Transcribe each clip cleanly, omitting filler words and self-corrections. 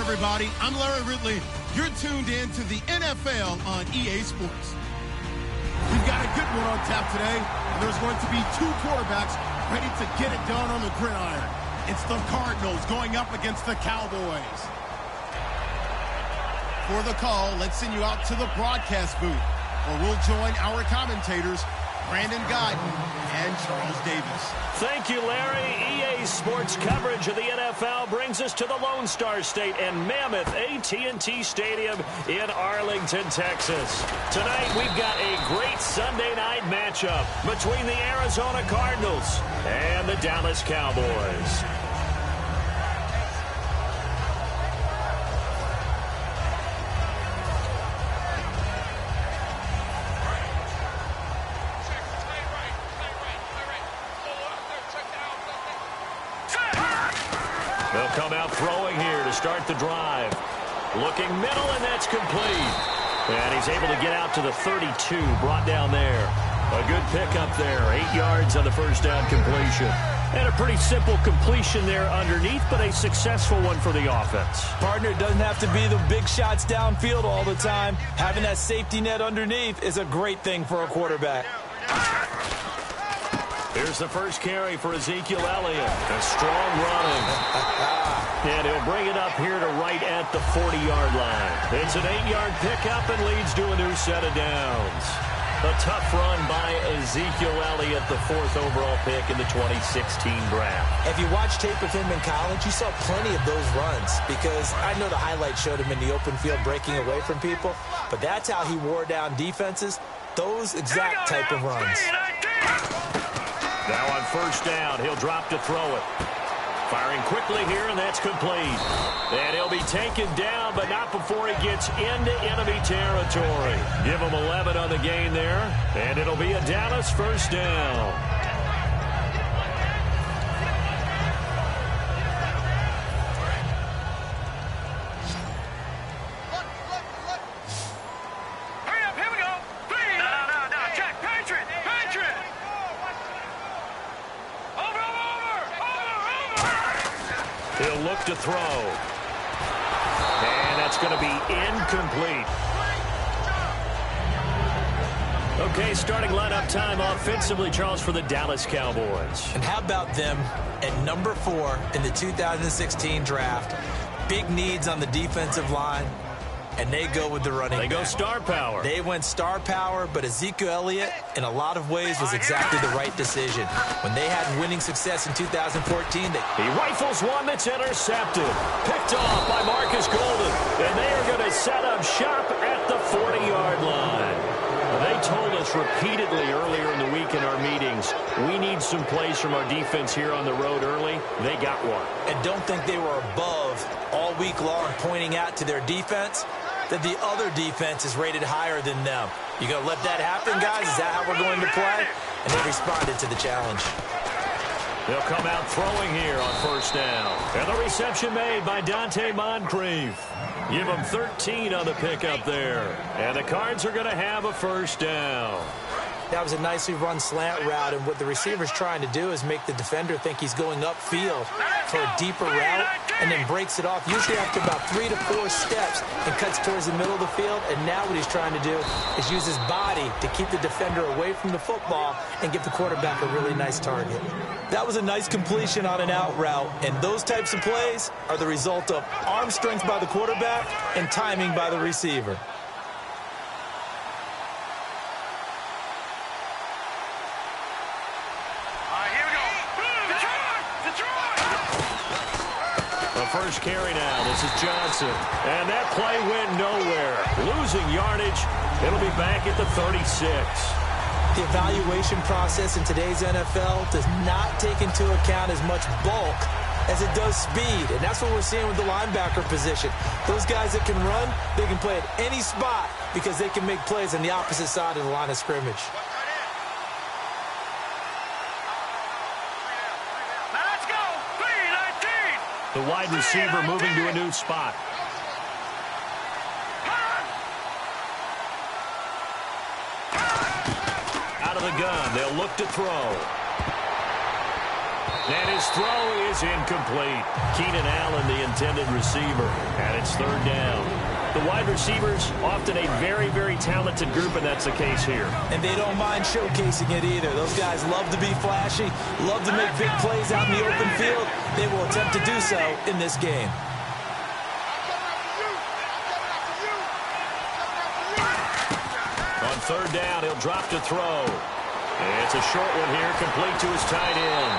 everybody. I'm Larry Ridley. You're tuned in to the NFL on EA Sports. We've got a good one on tap today, and there's going to be two quarterbacks ready to get it done on the gridiron. It's the Cardinals going up against the Cowboys. For the call, let's send you out to the broadcast booth, where we'll join our commentators, Brandon Guyton and Charles Davis. Thank you, Larry. EA Sports coverage of the NFL brings us to the Lone Star State and mammoth AT&T Stadium in Arlington, Texas. Tonight, we've got a great Sunday night matchup between the Arizona Cardinals and the Dallas Cowboys. They'll come out throwing here to start the drive. Looking middle, and that's complete. And he's able to get out to the 32, brought down there. A good pickup there, 8 yards on the first down completion. And a pretty simple completion there underneath, but a successful one for the offense. Partner, doesn't have to be the big shots downfield all the time. Having that safety net underneath is a great thing for a quarterback. Here's the first carry for Ezekiel Elliott. A strong running. And he'll bring it up here to right at the 40-yard line. It's an 8-yard pickup and leads to a new set of downs. A tough run by Ezekiel Elliott, the 4th overall pick in the 2016 draft. If you watch tape of him in college, you saw plenty of those runs, because I know the highlights showed him in the open field breaking away from people, but that's how he wore down defenses, those exact type of runs. Now on first down, he'll drop to throw it. Firing quickly here, and that's complete. And he'll be taken down, but not before he gets into enemy territory. Give him 11 on the gain there, and it'll be a Dallas first down. He'll look to throw. And that's going to be incomplete. Okay, starting lineup time offensively, Charles, for the Dallas Cowboys. And how about them at number 4 in the 2016 draft? Big needs on the defensive line, and they go with the running back. They go star power. They went star power, but Ezekiel Elliott, in a lot of ways, was exactly the right decision. When they had winning success in 2014, he rifles one that's intercepted. Picked off by Marcus Golden. And they are going to set up shop at the 40-yard line. They told us repeatedly earlier in the week in our meetings, we need some plays from our defense here on the road early. They got one. And don't think they were above all week long pointing out to their defense that the other defense is rated higher than them. You going to let that happen, guys? Is that how we're going to play? And they responded to the challenge. They'll come out throwing here on first down. And the reception made by Dante Moncrief. Give them 13 on the pickup there. And the Cards are going to have a first down. That was a nicely run slant route, and what the receiver's trying to do is make the defender think he's going upfield for a deeper route, and then breaks it off, usually after about 3 to 4 steps, and cuts towards the middle of the field. And now what he's trying to do is use his body to keep the defender away from the football and give the quarterback a really nice target. That was a nice completion on an out route, and those types of plays are the result of arm strength by the quarterback and timing by the receiver. First carry now. This is Johnson. And that play went nowhere. Losing yardage. It'll be back at the 36. The evaluation process in today's NFL does not take into account as much bulk as it does speed. And that's what we're seeing with the linebacker position. Those guys that can run, they can play at any spot because they can make plays on the opposite side of the line of scrimmage. The wide receiver moving to a new spot. Out of the gun, they'll look to throw. And his throw is incomplete. Keenan Allen, the intended receiver, and it's third down. The wide receivers, often a very, very talented group, and that's the case here. And they don't mind showcasing it either. Those guys love to be flashy, love to make big plays out in the open field. They will attempt to do so in this game. On third down, he'll drop to throw. It's a short one here, complete to his tight end.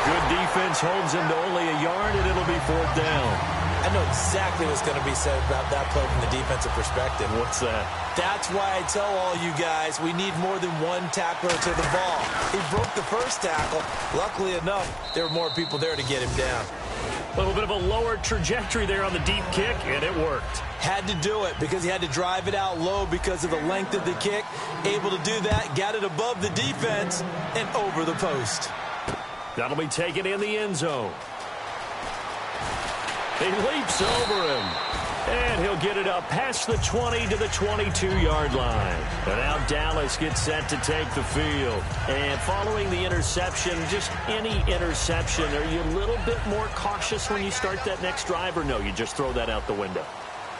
Good defense holds him to only a yard, and it'll be fourth down. I know exactly what's going to be said about that play from the defensive perspective. What's that? That's why I tell all you guys we need more than one tackler to the ball. He broke the first tackle. Luckily enough, there were more people there to get him down. A little bit of a lower trajectory there on the deep kick, and it worked. Had to do it because he had to drive it out low because of the length of the kick. Able to do that, got it above the defense and over the post. That'll be taken in the end zone. He leaps over him, and he'll get it up past the 20 to the 22-yard line. And now Dallas gets set to take the field. And following the interception, just any interception, are you a little bit more cautious when you start that next drive, or no, you just throw that out the window?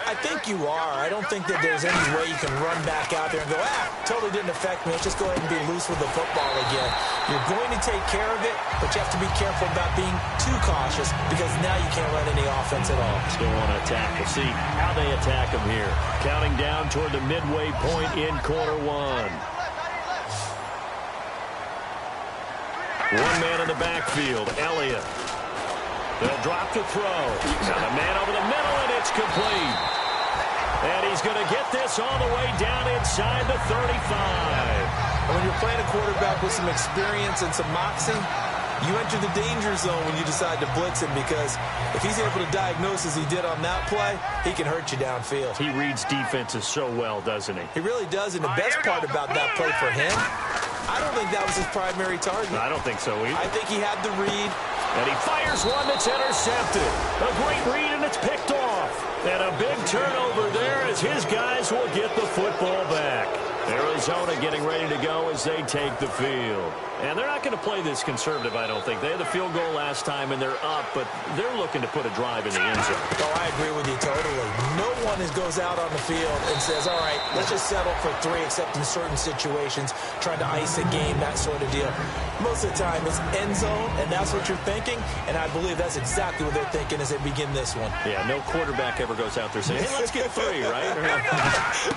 I think you are. I don't think that there's any way you can run back out there and go, totally didn't affect me. Let's just go ahead and be loose with the football again. You're going to take care of it, but you have to be careful about being too cautious because now you can't run any offense at all. Still want to attack. We'll see how they attack him here. Counting down toward the midway point in quarter one. One man in the backfield, Elliott. They'll drop to throw. Now the man over the middle, and it's complete. And he's going to get this all the way down inside the 35. When you're playing a quarterback with some experience and some moxie, you enter the danger zone when you decide to blitz him because if he's able to diagnose as he did on that play, he can hurt you downfield. He reads defenses so well, doesn't he? He really does, and the best part about that play for him, I don't think that was his primary target. I don't think so either. I think he had the read. And he fires one that's intercepted. A great read, and it's picked off. And a big turnover there as his guys will get the football back. Arizona getting ready to go as they take the field. And they're not going to play this conservative, I don't think. They had the field goal last time, and they're up, but they're looking to put a drive in the end zone. Oh, I agree with you totally. No one goes out on the field and says, all right, let's just settle for 3, except in certain situations, trying to ice a game, that sort of deal. Most of the time, it's end zone, and that's what you're thinking, and I believe that's exactly what they're thinking as they begin this one. Yeah, no quarterback ever goes out there saying, hey, let's get 3, right?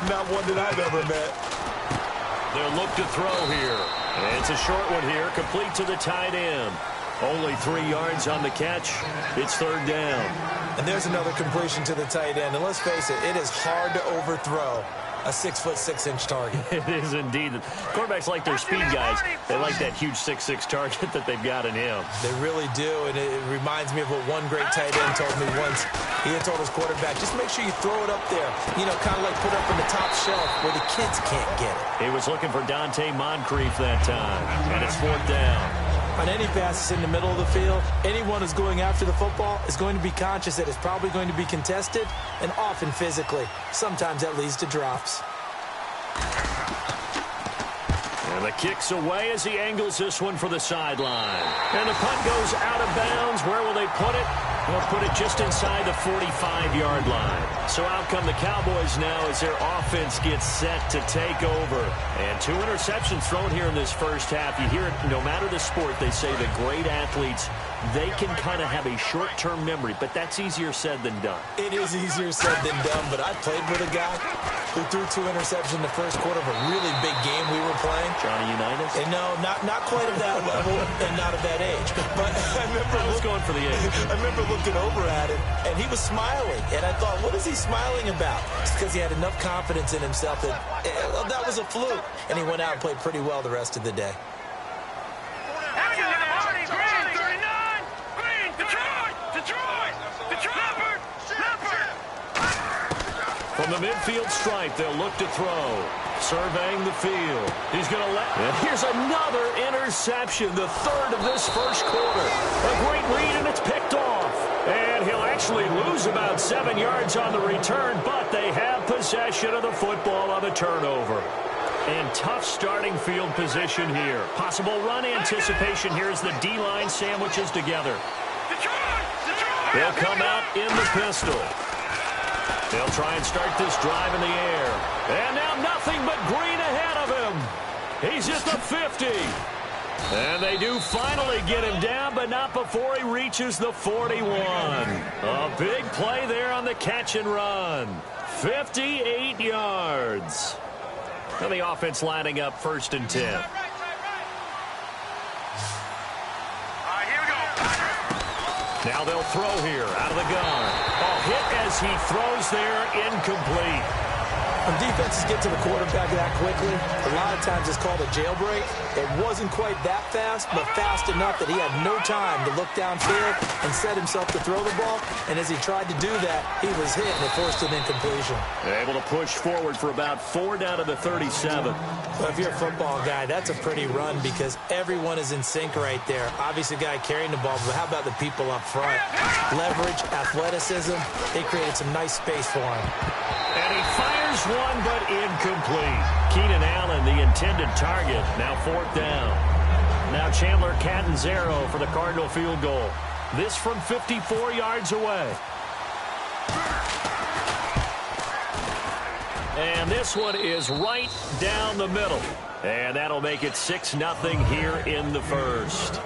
Not one that I've ever met. They'll look to throw here. And it's a short one here, complete to the tight end. Only 3 yards on the catch. It's third down. And there's another completion to the tight end. And let's face it, it is hard to overthrow a 6'6" target. It is indeed. Quarterbacks like their speed guys. They like that huge 6'6" target that they've got in him. They really do, and it reminds me of what one great tight end told me once. He had told his quarterback, just make sure you throw it up there. You know, kind of like put it up on the top shelf where the kids can't get it. He was looking for Dante Moncrief that time, and it's fourth down. On any passes in the middle of the field, anyone who's going after the football is going to be conscious that it's probably going to be contested and often physically. Sometimes that leads to drops. And the kick's away as he angles this one for the sideline. And the punt goes out of bounds. Where will they put it? They'll put it just inside the 45-yard line. So out come the Cowboys now as their offense gets set to take over. And 2 interceptions thrown here in this first half. You hear it, no matter the sport, they say the great athletes, they can kind of have a short-term memory, but that's easier said than done. It is easier said than done, but I played with a guy who threw 2 interceptions in the first quarter of a really big game we were playing. Johnny Unitas? And no, not quite at that level and not at that age. But I was going for the age. I remember looking over at him, and he was smiling. And I thought, what is he smiling about? It's because he had enough confidence in himself that that was a fluke. And he went out and played pretty well the rest of the day. From the midfield stripe, they'll look to throw. Surveying the field. He's going to let... And here's another interception, the third of this first quarter. A great read, and it's picked off. And he'll actually lose about 7 yards on the return, but they have possession of the football on the turnover. And tough starting field position here. Possible run anticipation here as the D-line sandwiches together. They'll come out in the pistol. They'll try and start this drive in the air. And now nothing but green ahead of him. He's at the 50. And they do finally get him down, but not before he reaches the 41. A big play there on the catch and run. 58 yards. And the offense lining up 1st and 10. Now they'll throw here out of the gun. Hit as he throws there, incomplete. When defenses get to the quarterback that quickly, a lot of times it's called a jailbreak. It wasn't quite that fast, but fast enough that he had no time to look downfield and set himself to throw the ball. And as he tried to do that, he was hit and it forced an incompletion. Able to push forward for about 4 down to the 37. Well, if you're a football guy, that's a pretty run because everyone is in sync right there. Obviously, the guy carrying the ball, but how about the people up front? Leverage, athleticism, they created some nice space for him. And he fires one, but incomplete. Keenan Allen, the intended target, now 4th down. Now Chandler Catanzaro for the Cardinal field goal. This from 54 yards away. And this one is right down the middle. And that'll make it 6-0 here in the first.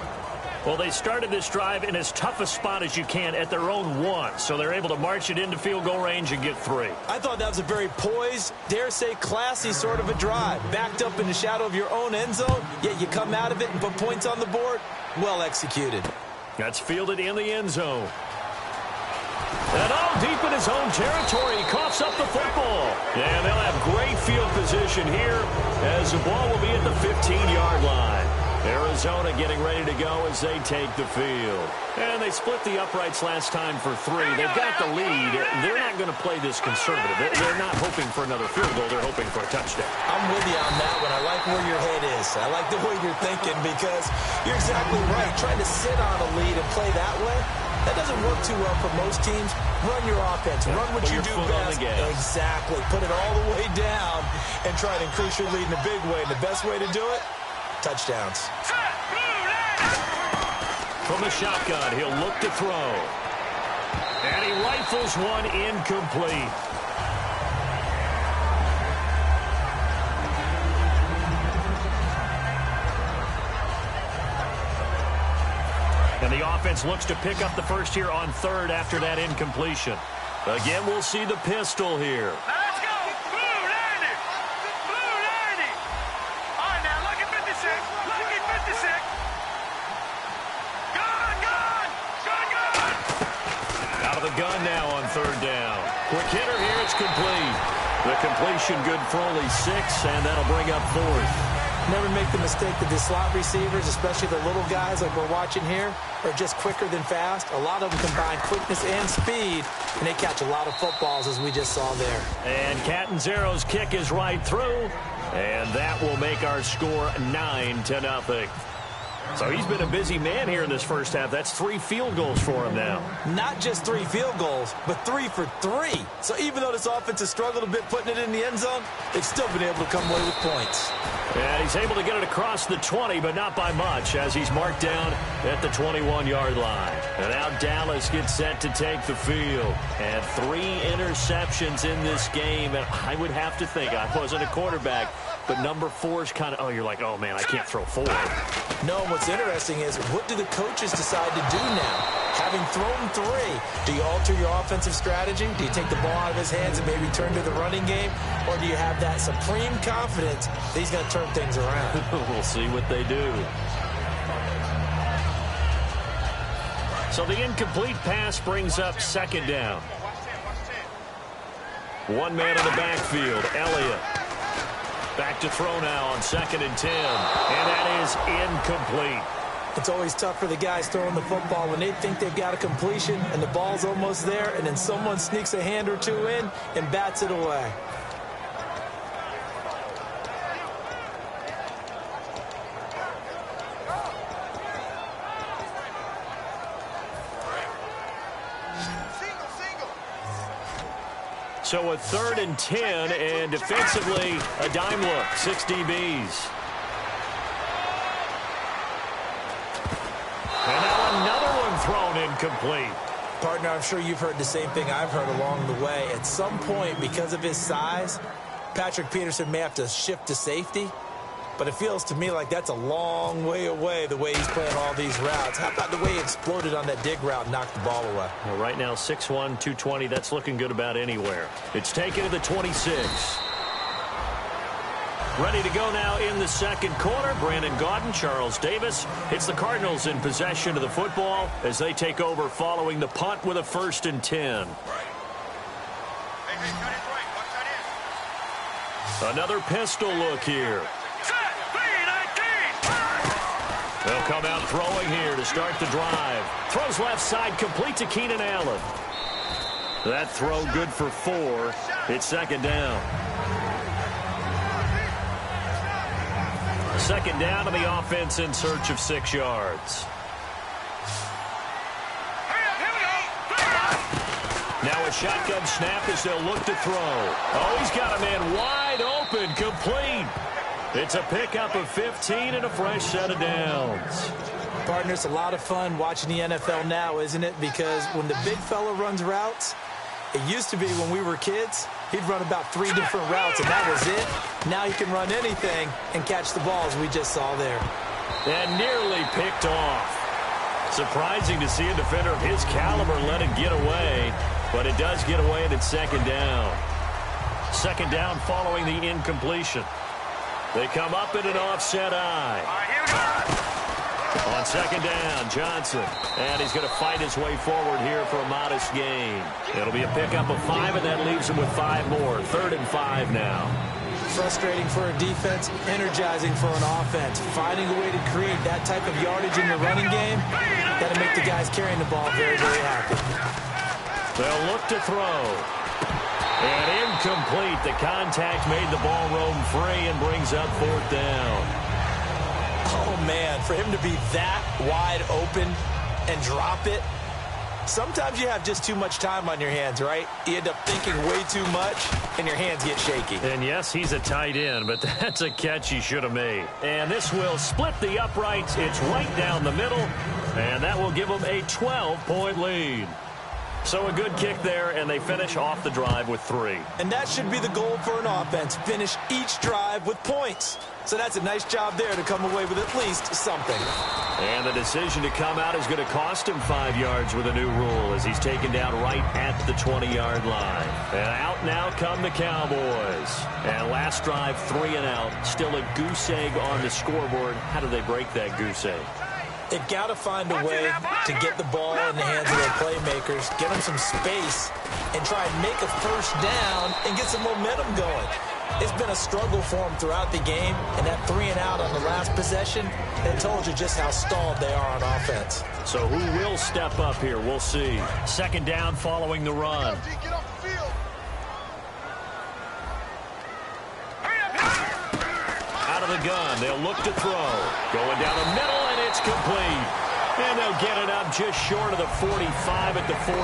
Well, they started this drive in as tough a spot as you can at their own 1, so they're able to march it into field goal range and get 3. I thought that was a very poised, dare say classy sort of a drive. Backed up in the shadow of your own end zone, yet you come out of it and put points on the board. Well executed. That's fielded in the end zone. And all deep in his own territory, he coughs up the football. And they'll have great field position here as the ball will be at the 15-yard line. Arizona getting ready to go as they take the field. And they split the uprights last time for 3. They've got the lead. They're not going to play this conservative. They're not hoping for another field goal. They're hoping for a touchdown. I'm with you on that one. I like where your head is. I like the way you're thinking because you're exactly right. Trying to sit on a lead and play that way, that doesn't work too well for most teams. Run your offense. Run what you do best. Exactly. Put it all the way down and try to increase your lead in a big way. And the best way to do it, touchdowns. From the shotgun, he'll look to throw. And he rifles one incomplete. And the offense looks to pick up the first here on 3rd after that incompletion. Again, we'll see the pistol here. Let's go! Blue 90! Blue 90! All right, now, lucky 56! Lucky 56! Gun! Gun! Gun! Gun! Out of the gun now on 3rd down. Quick hitter here, it's complete. The completion good for only 6, and that'll bring up 4th. Never make the mistake that the slot receivers, especially the little guys like we're watching here, are just quicker than fast. A lot of them combine quickness and speed, and they catch a lot of footballs, as we just saw there. And Catanzaro's kick is right through, and that will make our score 9-0. So he's been a busy man here in this first half. That's 3 field goals for him now. Not just 3 field goals, but 3 for 3. So even though this offense has struggled a bit putting it in the end zone, they've still been able to come away with points. And he's able to get it across the 20, but not by much, as he's marked down at the 21-yard line. And now Dallas gets set to take the field. And 3 interceptions in this game. And I would have to think, I wasn't a quarterback, but number 4 is kind of, oh, you're like, oh, man, I can't throw 4. No, what's interesting is, what do the coaches decide to do now? Having thrown 3, do you alter your offensive strategy? Do you take the ball out of his hands and maybe turn to the running game? Or do you have that supreme confidence that he's going to turn things around? We'll see what they do. So the incomplete pass brings up 2nd down. 1 man in the backfield, Elliott. Back to throw now on 2nd and 10. And that is incomplete. It's always tough for the guys throwing the football when they think they've got a completion and the ball's almost there, and then someone sneaks a hand or 2 in and bats it away. So a 3rd and 10, and defensively, a dime look, 6 DBs. And now another one thrown incomplete. Partner, I'm sure you've heard the same thing I've heard along the way. At some point, because of his size, Patrick Peterson may have to shift to safety. But it feels to me like that's a long way away, the way he's playing all these routes. How about the way he exploded on that dig route and knocked the ball away? Well, right now, 6'1", 220, that's looking good about anywhere. It's taken to the 26. Ready to go now in the second quarter. Brandon Gaudin, Charles Davis. It's the Cardinals in possession of the football as they take over following the punt with a 1st and 10. Another pistol look here. They'll come out throwing here to start the drive. Throws left side, complete to Keenan Allen. That throw good for 4. It's 2nd down. 2nd down, and the offense in search of 6 yards. Now a shotgun snap as they'll look to throw. Oh, he's got a man wide open, complete. It's a pickup of 15 and a fresh set of downs. Partner, it's a lot of fun watching the NFL now, isn't it? Because when the big fella runs routes, it used to be when we were kids, he'd run about 3 different routes, and that was it. Now he can run anything and catch the balls we just saw there. And nearly picked off. Surprising to see a defender of his caliber let it get away, but it does get away, and it's 2nd down. 2nd down following the incompletion. They come up in an offset eye. On 2nd down, Johnson. And he's going to fight his way forward here for a modest gain. It'll be a pickup of 5, and that leaves him with 5 more. 3rd and 5 now. Frustrating for a defense, energizing for an offense. Finding a way to create that type of yardage in the running game, that'll make the guys carrying the ball very, very happy. They'll look to throw. And incomplete. The contact made the ball roam free and brings up 4th down. Oh, man, for him to be that wide open and drop it, sometimes you have just too much time on your hands, right? You end up thinking way too much, and your hands get shaky. And, yes, he's a tight end, but that's a catch he should have made. And this will split the uprights. It's right down the middle, and that will give them a 12-point lead. So a good kick there, and they finish off the drive with 3. And that should be the goal for an offense, finish each drive with points. So that's a nice job there to come away with at least something. And the decision to come out is going to cost him 5 yards with a new rule as he's taken down right at the 20-yard line. And out now come the Cowboys. And last drive, 3 and out. Still a goose egg on the scoreboard. How do they break that goose egg? They've got to find a way to get the ball in the hands of their playmakers, get them some space, and try and make a 1st down and get some momentum going. It's been a struggle for them throughout the game, and that 3 and out on the last possession, that told you just how stalled they are on offense. So who will step up here? We'll see. 2nd down following the run. Out of the gun, they'll look to throw. Going down the middle, and it's complete. And they'll get it up just short of the 45 at the 44.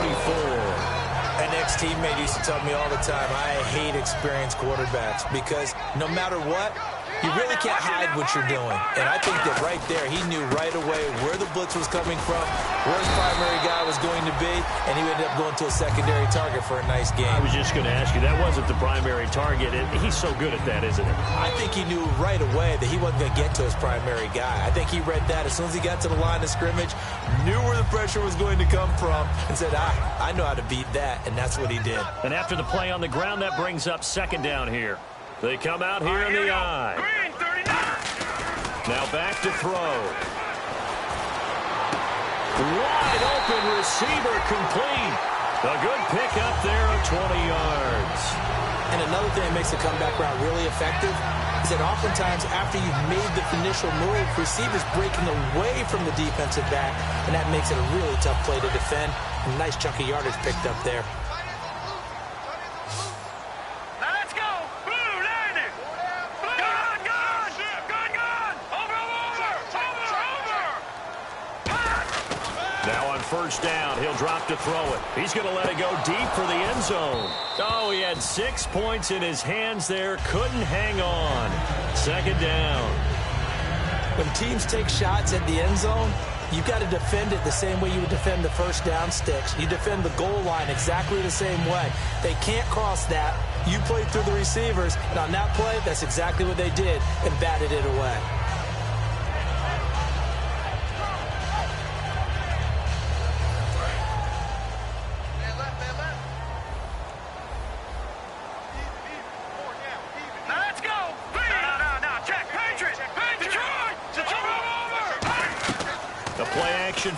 An ex-teammate used to tell me all the time, I hate experienced quarterbacks because no matter what, you really can't hide what you're doing. And I think that right there, he knew right away where the blitz was coming from, where his primary guy was going to be, and he ended up going to a secondary target for a nice game. I was just going to ask you, that wasn't the primary target. He's so good at that, isn't he? I think he knew right away that he wasn't going to get to his primary guy. I think he read that as soon as he got to the line of scrimmage, knew where the pressure was going to come from, and said, I know how to beat that, and that's what he did. And after the play on the ground, that brings up 2nd down here. They come out here in the eye. Now back to throw. Wide open receiver complete. A good pickup there of 20 yards. And another thing that makes the comeback route really effective is that oftentimes after you've made the initial move, receivers breaking away from the defensive back, and that makes it a really tough play to defend. A nice chunk of yardage picked up there. first down. He'll drop to throw it. He's going to let it go deep for the end zone. Oh, he had 6 points in his hands there. Couldn't hang on. Second down. When teams take shots at the end zone, you've got to defend it the same way you would defend the first down sticks. You defend the goal line exactly the same way. They can't cross that. You played through the receivers, and on that play, that's exactly what they did and batted it away.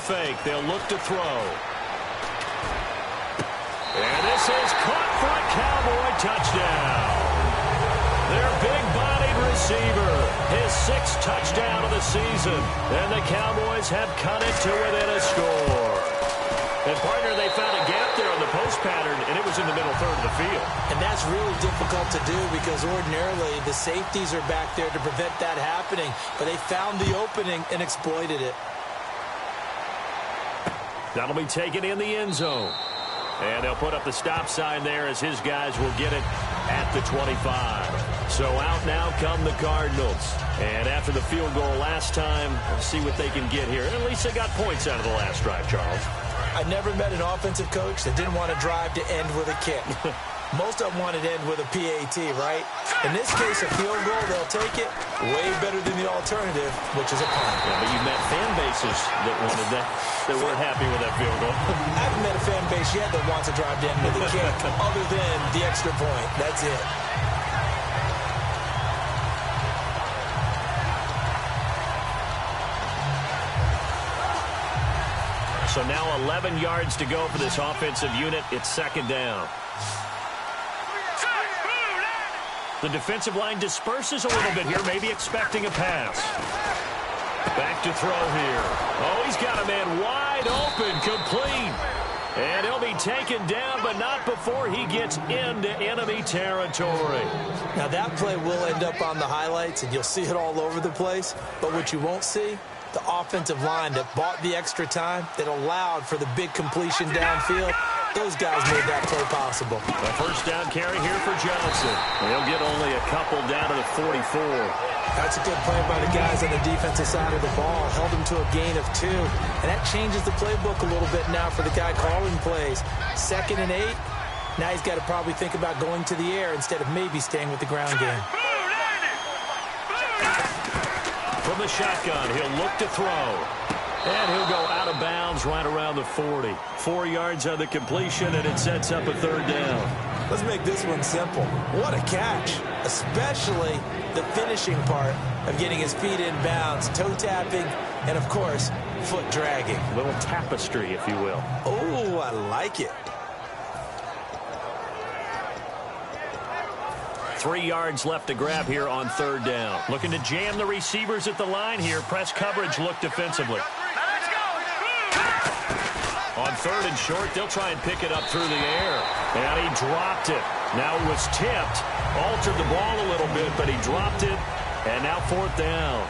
Fake. They'll look to throw. And this is caught for a Cowboy touchdown. Their big-bodied receiver, his 6th touchdown of the season. And the Cowboys have cut it to within a score. And, partner, they found a gap there on the post pattern, and it was in the middle third of the field. And that's really difficult to do because ordinarily the safeties are back there to prevent that happening. But they found the opening and exploited it. That'll be taken in the end zone. And they'll put up the stop sign there as his guys will get it at the 25. So out now come the Cardinals. And after the field goal last time, let's see what they can get here. At least they got points out of the last drive, Charles. I never met an offensive coach that didn't want to drive to end with a kick. Most of them wanted to end with a PAT, right? In this case, a field goal, they'll take it way better than the alternative, which is a punt. Yeah, but you've met fan bases that wanted that weren't happy with that field goal. I haven't met a fan base yet that wants to drive to end with a kick other than the extra point. That's it. So now 11 yards to go for this offensive unit. It's second down. The defensive line disperses a little bit here, maybe expecting a pass. Back to throw here. Oh, he's got a man wide open, complete. And he'll be taken down, but not before he gets into enemy territory. Now, that play will end up on the highlights, and you'll see it all over the place. But what you won't see, the offensive line that bought the extra time, that allowed for the big completion downfield, those guys made that play possible. A first down carry here for Johnson. He'll get only a couple down to the 44. That's a good play by the guys on the defensive side of the ball. Held him to a gain of 2. And that changes the playbook a little bit now for the guy calling plays. 2nd and 8. Now he's got to probably think about going to the air instead of maybe staying with the ground game. From the shotgun, he'll look to throw. And he'll go out of bounds right around the 40. 4 yards on the completion, and it sets up a third down. Let's make this one simple. What a catch, especially the finishing part of getting his feet in bounds, toe tapping, and, of course, foot dragging. A little tapestry, if you will. Oh, I like it. 3 yards left to grab here on third down. Looking to jam the receivers at the line here. Press coverage look defensively. On 3rd and short, they'll try and pick it up through the air. And he dropped it. Now it was tipped. Altered the ball a little bit, but he dropped it. And now 4th down.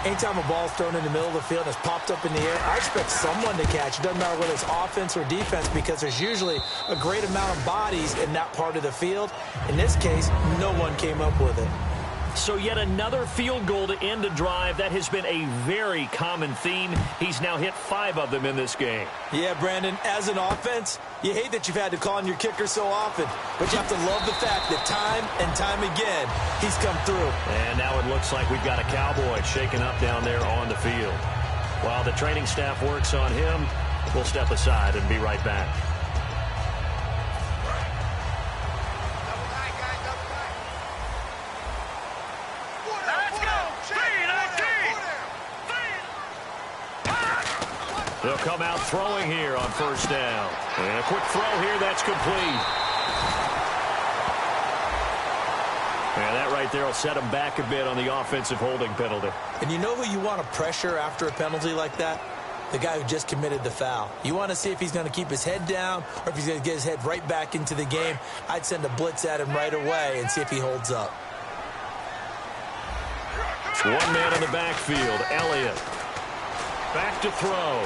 Anytime a ball's thrown in the middle of the field and it's popped up in the air, I expect someone to catch. It doesn't matter whether it's offense or defense because there's usually a great amount of bodies in that part of the field. In this case, no one came up with it. So yet another field goal to end a drive. That has been a very common theme. He's now hit 5 of them in this game. Yeah, Brandon, as an offense, you hate that you've had to call on your kicker so often, but you have to love the fact that time and time again, he's come through. And now it looks like we've got a Cowboy shaken up down there on the field. While the training staff works on him, we'll step aside and be right back. They'll come out throwing here on first down. And a quick throw here, that's complete. And that right there will set him back a bit on the offensive holding penalty. And you know who you want to pressure after a penalty like that? The guy who just committed the foul. You want to see if he's going to keep his head down or if he's going to get his head right back into the game. I'd send a blitz at him right away and see if he holds up. One man in the backfield, Elliott. Back to throw.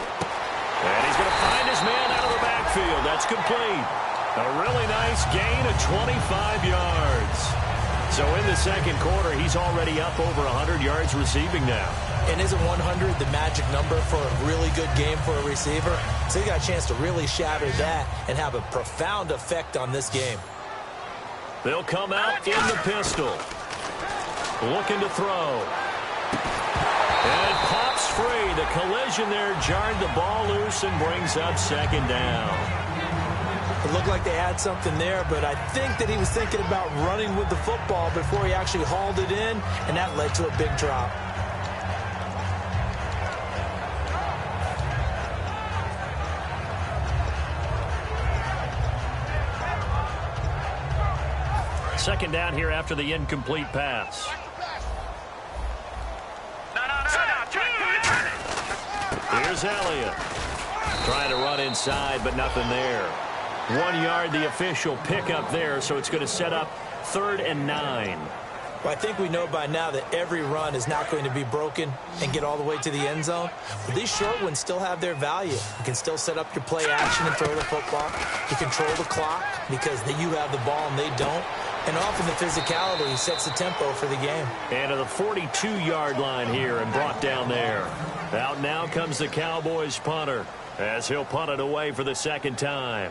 And he's going to find his man out of the backfield. That's complete. A really nice gain of 25 yards. So in the second quarter, he's already up over 100 yards receiving now. And isn't 100 the magic number for a really good game for a receiver? So he got a chance to really shatter that and have a profound effect on this game. They'll come out in the pistol. Looking to throw. And it pops free. The collision there jarred the ball loose and brings up second down. It looked like they had something there, but I think that he was thinking about running with the football before he actually hauled it in, and that led to a big drop. Second down here after the incomplete pass. Here's Elliott. Trying to run inside, but nothing there. 1 yard, the official pickup there, so it's going to set up 3rd and 9. Well, I think we know by now that every run is not going to be broken and get all the way to the end zone. But these short ones still have their value. You can still set up your play action and throw the football. You control the clock because you have the ball and they don't. And often the physicality sets the tempo for the game. And to the 42-yard line here and brought down there. Out now comes the Cowboys punter as he'll punt it away for the second time.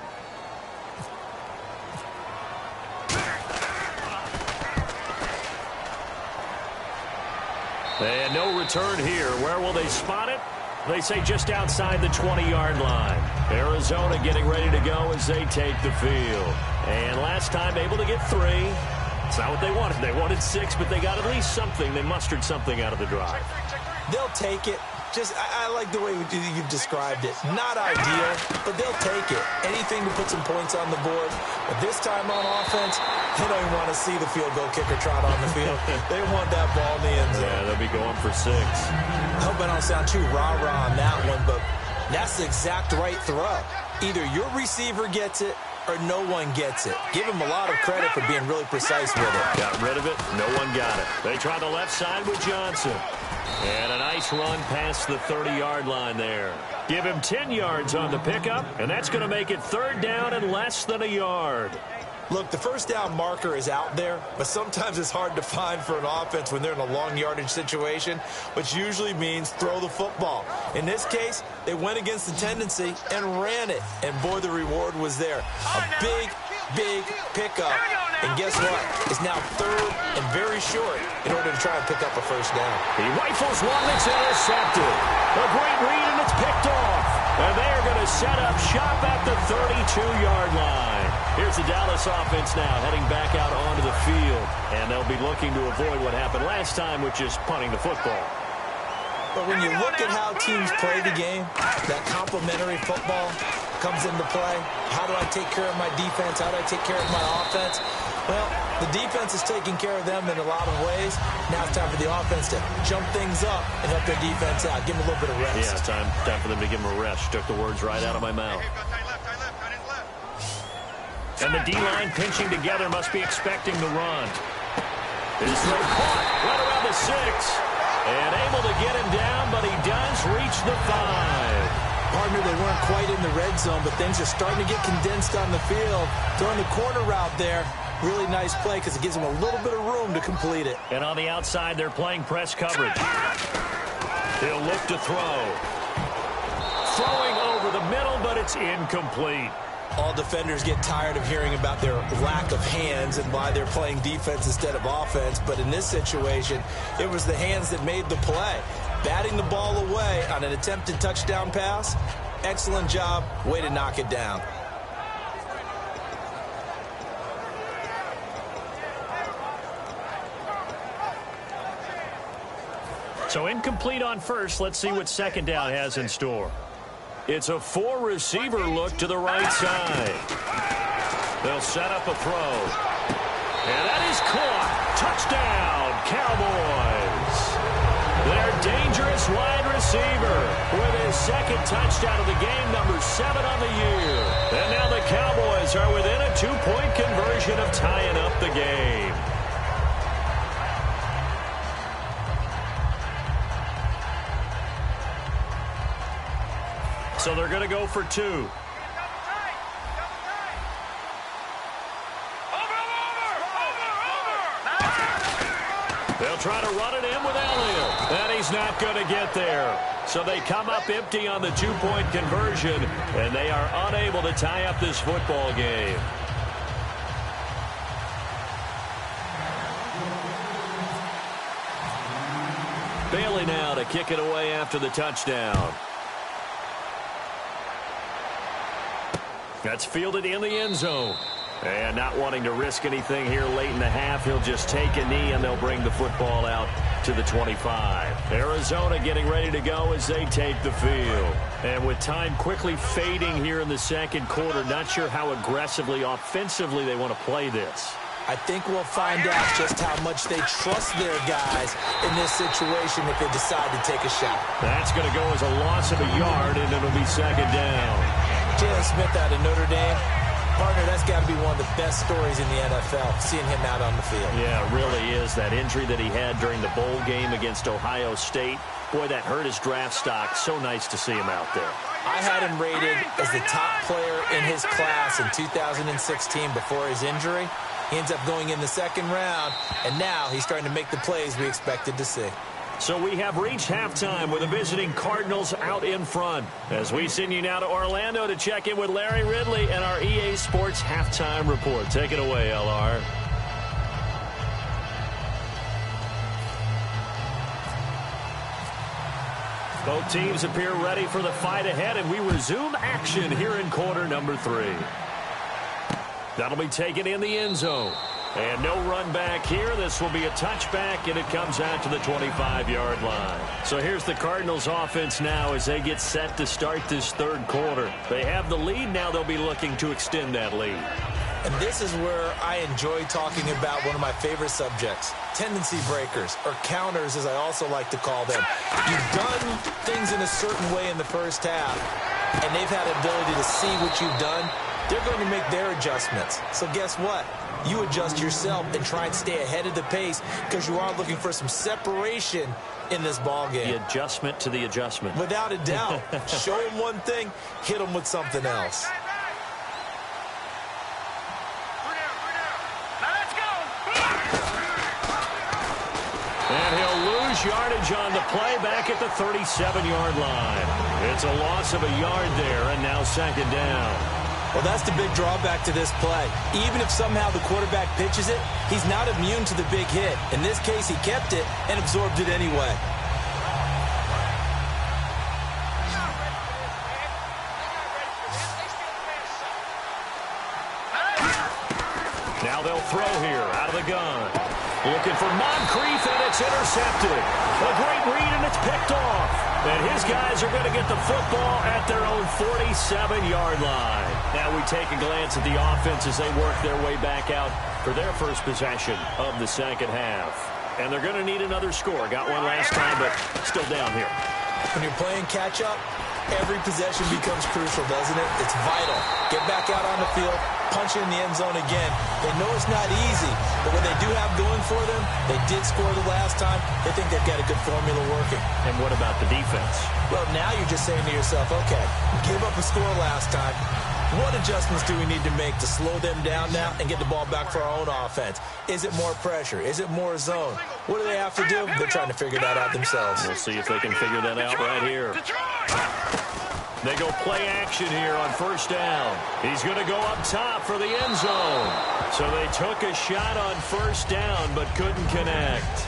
And no return here. Where will they spot it? They say just outside the 20-yard line. Arizona getting ready to go as they take the field. And last time able to get 3. It's not what they wanted. They wanted 6, but they got at least something. They mustered something out of the drive. They'll take it. I like the way you've described it. Not ideal, but they'll take it. Anything to put some points on the board. But this time on offense, they don't even want to see the field goal kicker trot on the field. They want that ball in the end zone. Yeah, they'll be going for 6. I hope I don't sound too rah-rah on that one, but that's the exact right throw. Either your receiver gets it or no one gets it. Give him a lot of credit for being really precise with it. Got rid of it. No one got it. They try the left side with Johnson. And a nice run past the 30-yard line there. Give him 10 yards on the pickup, and that's going to make it 3rd down and less than a yard. Look, the first down marker is out there, but sometimes it's hard to find for an offense when they're in a long yardage situation, which usually means throw the football. In this case, they went against the tendency and ran it, and boy, the reward was there. A big pickup, and guess what? It's now 3rd and very short in order to try and pick up a first down. He rifles one that's intercepted. A great read, and it's picked off. And they are going to set up shop at the 32-yard line. Here's the Dallas offense now heading back out onto the field. And they'll be looking to avoid what happened last time, which is punting the football. But when you look at how teams play the game, that complementary football comes into play. How do I take care of my defense? How do I take care of my offense? Well, the defense is taking care of them in a lot of ways. Now it's time for the offense to jump things up and help their defense out. Give them a little bit of rest. Yeah, it's time for them to give them a rest. Took the words right out of my mouth. And the D-line pinching together must be expecting the run. His throw caught right around the 6. And able to get him down, but he does reach the 5. Partner, they weren't quite in the red zone, but things are starting to get condensed on the field. Throwing the corner route there. Really nice play because it gives them a little bit of room to complete it. And on the outside, they're playing press coverage. He'll look to throw. Throwing over the middle, but it's incomplete. All defenders get tired of hearing about their lack of hands and why they're playing defense instead of offense. But in this situation, it was the hands that made the play. Batting the ball away on an attempted touchdown pass. Excellent job. Way to knock it down. So incomplete on first. Let's see what second down has in store. It's a 4-receiver look to the right side. They'll set up a throw. And that is caught. Touchdown, Cowboys. Their dangerous wide receiver with his second touchdown of the game, number 7 on the year. And now the Cowboys are within a 2-point conversion of tying up the game. So they're going to go for 2. They'll try to run it in with Elliott, and he's not going to get there. So they come up empty on the 2-point conversion, and they are unable to tie up this football game. Bailey now to kick it away after the touchdown. That's fielded in the end zone. And not wanting to risk anything here late in the half, he'll just take a knee, and they'll bring the football out to the 25. Arizona getting ready to go as they take the field. And with time quickly fading here in the second quarter, not sure how aggressively, offensively they want to play this. I think we'll find out just how much they trust their guys in this situation if they decide to take a shot. That's going to go as a loss of a yard, and it'll be second down. Jalen Smith out of Notre Dame. Partner, that's got to be one of the best stories in the NFL, seeing him out on the field. Yeah, it really is. That injury that he had during the bowl game against Ohio State, boy, that hurt his draft stock. So nice to see him out there. I had him rated as the top player in his class in 2016 before his injury. He ends up going in the second round, and now he's starting to make the plays we expected to see. So we have reached halftime with the visiting Cardinals out in front. As we send you now to Orlando to check in with Larry Ridley and our EA Sports Halftime Report. Take it away, LR. Both teams appear ready for the fight ahead, and we resume action here in quarter number 3. That'll be taken in the end zone. And no run back here. This will be a touchback, and it comes out to the 25-yard line. So here's the Cardinals offense now as they get set to start this third quarter. They have the lead. Now they'll be looking to extend that lead. And this is where I enjoy talking about one of my favorite subjects, tendency breakers, or counters as I also like to call them. You've done things in a certain way in the first half, and they've had the ability to see what you've done. They're going to make their adjustments. So guess what? You adjust yourself and try and stay ahead of the pace because you are looking for some separation in this ball game. The adjustment to the adjustment. Without a doubt. Show them one thing, hit them with something else. And he'll lose yardage on the play back at the 37-yard line. It's a loss of a yard there, and now second down. Well, that's the big drawback to this play. Even if somehow the quarterback pitches it, he's not immune to the big hit. In this case, he kept it and absorbed it anyway. Now they'll throw here out of the gun. Looking for Moncrief, and it's intercepted. A great read, and it's picked off. And his guys are going to get the football at their own 47-yard line. Now we take a glance at the offense as they work their way back out for their first possession of the second half. And they're going to need another score. Got one last time, but still down here. When you're playing catch-up, every possession becomes crucial, doesn't it? It's vital. Get back out on the field, punch it in the end zone again. They know it's not easy, but what they do have going for them, they did score the last time. They think they've got a good formula working. And what about the defense? Well, now you're just saying to yourself, okay, give up a score last time. What adjustments do we need to make to slow them down now and get the ball back for our own offense? Is it more pressure? Is it more zone? What do they have to do? They're trying to figure that out themselves. We'll see if they can figure that out right here. They go play action here on first down. He's going to go up top for the end zone. So they took a shot on first down but couldn't connect.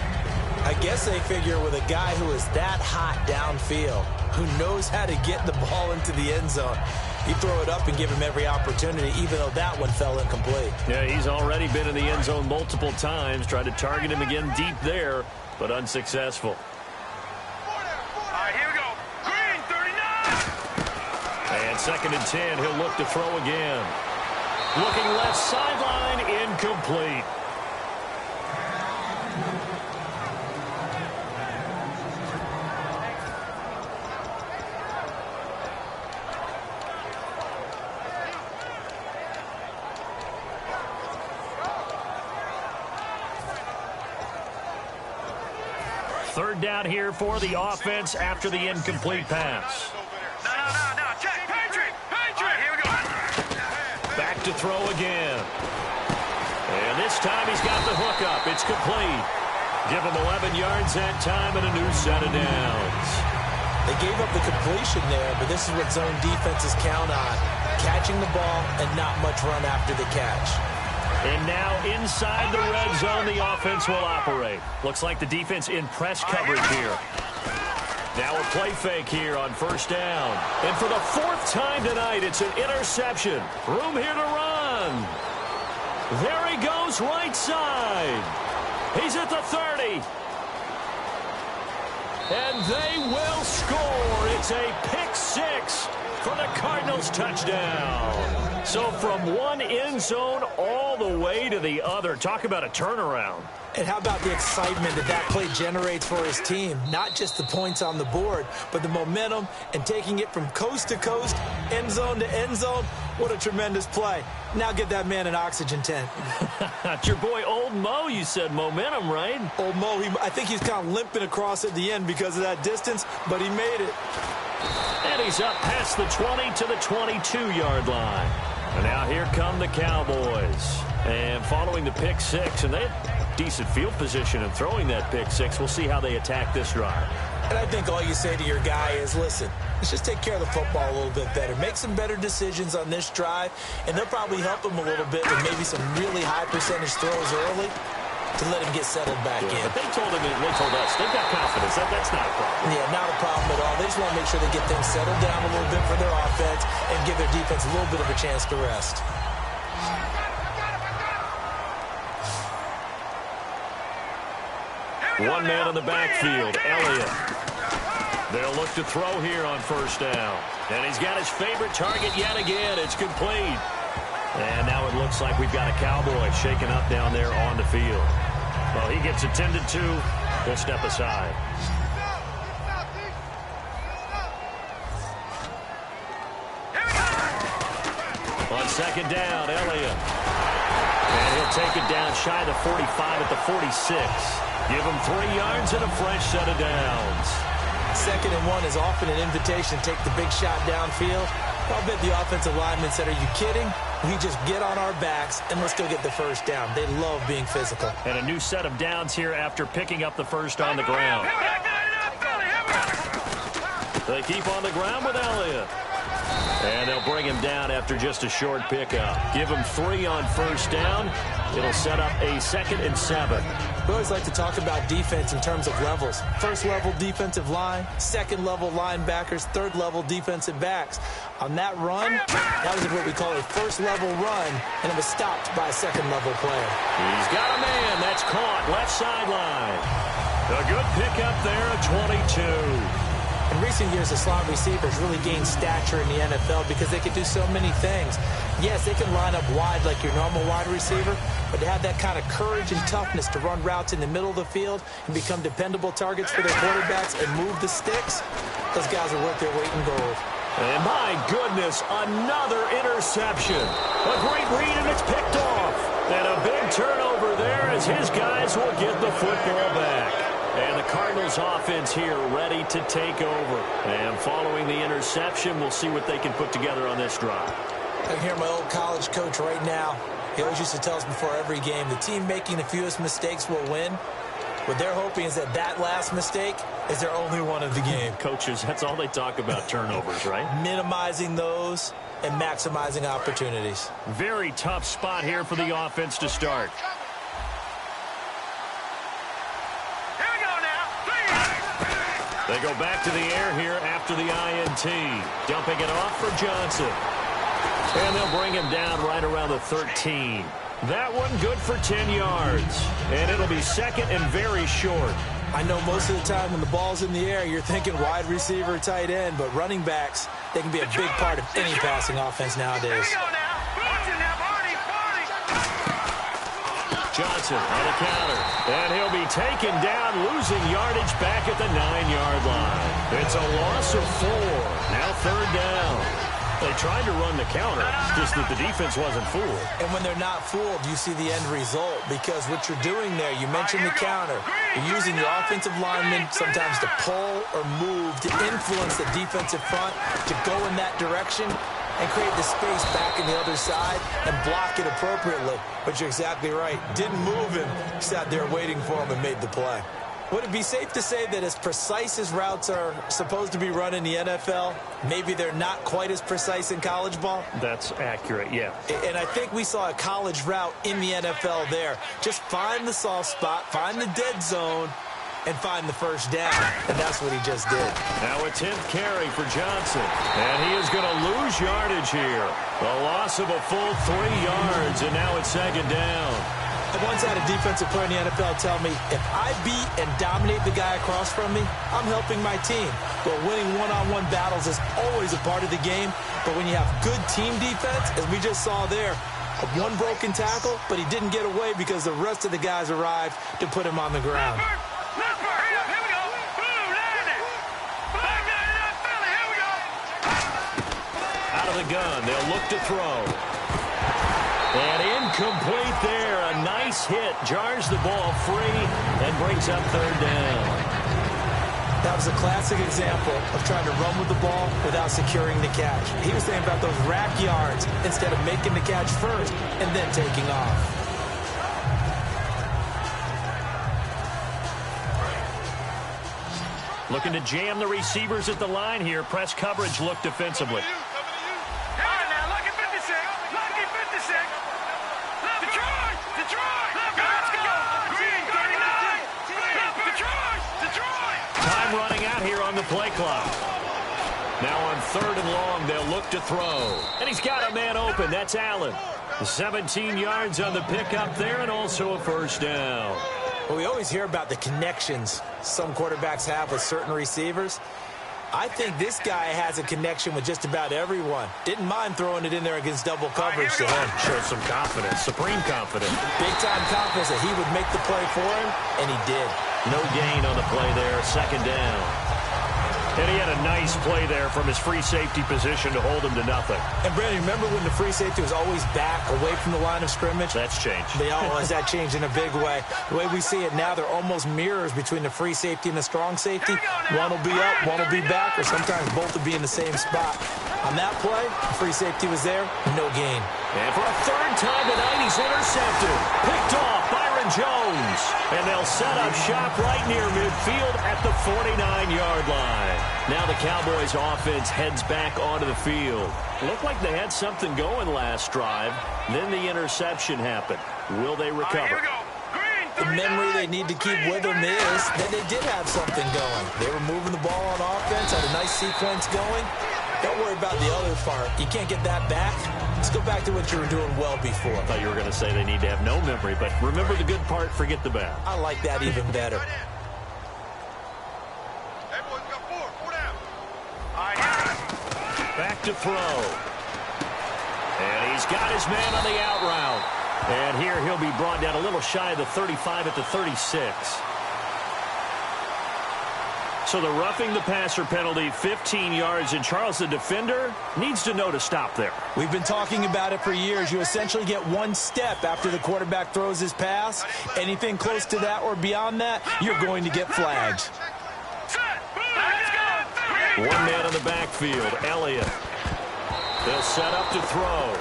I guess they figure with a guy who is that hot downfield, who knows how to get the ball into the end zone, you throw it up and give him every opportunity, even though that one fell incomplete. Yeah, he's already been in the end zone multiple times. Tried to target him again deep there, but unsuccessful. All right, here we go. Green, 39. And second and 10, he'll look to throw again. Looking left sideline, incomplete. Third down here for the offense after the incomplete pass. No, check. to throw again. And this time he's got the hook up. It's complete. Give him 11 yards that time and a new set of downs. They gave up the completion there, but this is what zone defenses count on. Catching the ball and not much run after the catch. And now inside the red zone, the offense will operate. Looks like the defense in press coverage here. Now a play fake here on first down. And for the fourth time tonight, it's an interception. Room here to run. There he goes, right side. He's at the 30. And they will score. It's a pick six for the Cardinals touchdown. So from one end zone all the way to the other. Talk about a turnaround. And how about the excitement that play generates for his team? Not just the points on the board, but the momentum and taking it from coast to coast, end zone to end zone. What a tremendous play. Now get that man an oxygen tent. It's your boy Old Mo, you said momentum, right? Old Mo, I think he's kind of limping across at the end because of that distance, but he made it. And he's up past the 20 to the 22-yard line. And now here come the Cowboys. And following the pick six, and they have decent field position in throwing that pick six. We'll see how they attack this drive. And I think all you say to your guy is, listen, let's just take care of the football a little bit better. Make some better decisions on this drive, and they'll probably help him a little bit with maybe some really high percentage throws early to let him get settled back in. But they told us, they've got confidence. That's not a problem. Yeah, not a problem at all. They just want to make sure they get things settled down a little bit for their offense and give their defense a little bit of a chance to rest. One man in the backfield, Elliott. They'll look to throw here on first down. And he's got his favorite target yet again. It's complete. And now it looks like we've got a Cowboy shaken up down there on the field. Well, he gets attended to. We'll step aside. On second down, Elliott. And he'll take it down shy of the 45 at the 46. Give him 3 yards and a fresh set of downs. 2nd and 1 is often an invitation to take the big shot downfield. I'll bet the offensive lineman said, are you kidding? We just get on our backs and let's go get the first down. They love being physical. And a new set of downs here after picking up the first on the ground. They keep on the ground with Elliott. And they'll bring him down after just a short pickup. Give him 3 on first down. It'll set up a 2nd and 7. We always like to talk about defense in terms of levels. 1st level defensive line, 2nd level linebackers, 3rd level defensive backs. On that run, that was what we call a 1st level run, and it was stopped by a 2nd level player. He's got a man. That's caught left sideline. A good pickup there at 22. In recent years, the slot receivers really gained stature in the NFL because they can do so many things. Yes, they can line up wide like your normal wide receiver, but to have that kind of courage and toughness to run routes in the middle of the field and become dependable targets for their quarterbacks and move the sticks, those guys are worth their weight in gold. And my goodness, another interception. A great read, and it's picked off. And a big turnover there as his guys will get the football back. And the Cardinals offense here ready to take over. And following the interception, we'll see what they can put together on this drive. I can hear my old college coach right now. He always used to tell us before every game, the team making the fewest mistakes will win. What they're hoping is that last mistake is their only one of the game. Coaches, that's all they talk about, turnovers, right? Minimizing those and maximizing opportunities. Very tough spot here for the offense to start. They go back to the air here after the INT. Dumping it off for Johnson. And they'll bring him down right around the 13. That one good for 10 yards. And it'll be 2nd and very short. I know most of the time when the ball's in the air, you're thinking wide receiver, tight end, but running backs, they can be a big part of any passing offense nowadays. Johnson on the counter. And he'll be taken down, losing yardage back at the 9-yard line. It's a loss of 4. Now 3rd down. They tried to run the counter, just that the defense wasn't fooled. And when they're not fooled, you see the end result. Because what you're doing there, you mentioned the counter. You're using your offensive linemen sometimes to pull or move, to influence the defensive front, to go in that direction. and create the space back in the other side and block it appropriately. But you're exactly right. Didn't move him. Sat there waiting for him and made the play. Would it be safe to say that as precise as routes are supposed to be run in the NFL, maybe they're not quite as precise in college ball? That's accurate, yeah. And I think we saw a college route in the NFL there. Just find the soft spot, find the dead zone, and find the first down. And that's what he just did. Now a 10th carry for Johnson. And he is going to lose yardage here. A loss of a full 3 yards, and now it's second down. I once had a defensive player in the NFL tell me, if I beat and dominate the guy across from me, I'm helping my team. Well, winning one-on-one battles is always a part of the game, but when you have good team defense, as we just saw there, one broken tackle, but he didn't get away because the rest of the guys arrived to put him on the ground. Out of the gun, they'll look to throw. And incomplete there. A nice hit. Jars the ball free and brings up third down. That was a classic example of trying to run with the ball without securing the catch. He was thinking about those rack yards instead of making the catch first and then taking off. Looking to jam the receivers at the line here. Press coverage look defensively. Time running out here on the play clock. Now on 3rd and long, they'll look to throw. And he's got a man open. That's Allen. 17 yards on the pickup there and also a first down. Well, we always hear about the connections some quarterbacks have with certain receivers. I think this guy has a connection with just about everyone. Didn't mind throwing it in there against double coverage to him. Shows some confidence, supreme confidence. Big-time confidence that he would make the play for him, and he did. No gain on the play there, second down. And he had a nice play there from his free safety position to hold him to nothing. And, Brandon, remember when the free safety was always back away from the line of scrimmage? That's changed. That changed in a big way. The way we see it now, they're almost mirrors between the free safety and the strong safety. One will be up, one will be back, or sometimes both will be in the same spot. On that play, free safety was there, no gain. And for a third time tonight, he's intercepted. Picked off Byron Jones. And they'll set up shop right near midfield at the 49-yard line. Now the Cowboys offense heads back onto the field. Looked like they had something going last drive. Then the interception happened. Will they recover? The memory they need to keep with them is that they did have something going. They were moving the ball on offense, had a nice sequence going. Don't worry about the other part. You can't get that back. Let's go back to what you were doing well before. I thought you were going to say they need to have no memory, but remember the good part, forget the bad. I like that even better. Back to throw. And he's got his man on the out route. And here he'll be brought down a little shy of the 35 at the 36. So the roughing the passer penalty, 15 yards, and Charles, the defender, needs to know to stop there. We've been talking about it for years. You essentially get one step after the quarterback throws his pass. Anything close to that or beyond that, you're going to get flagged. One man in the backfield, Elliott. They'll set up to throw.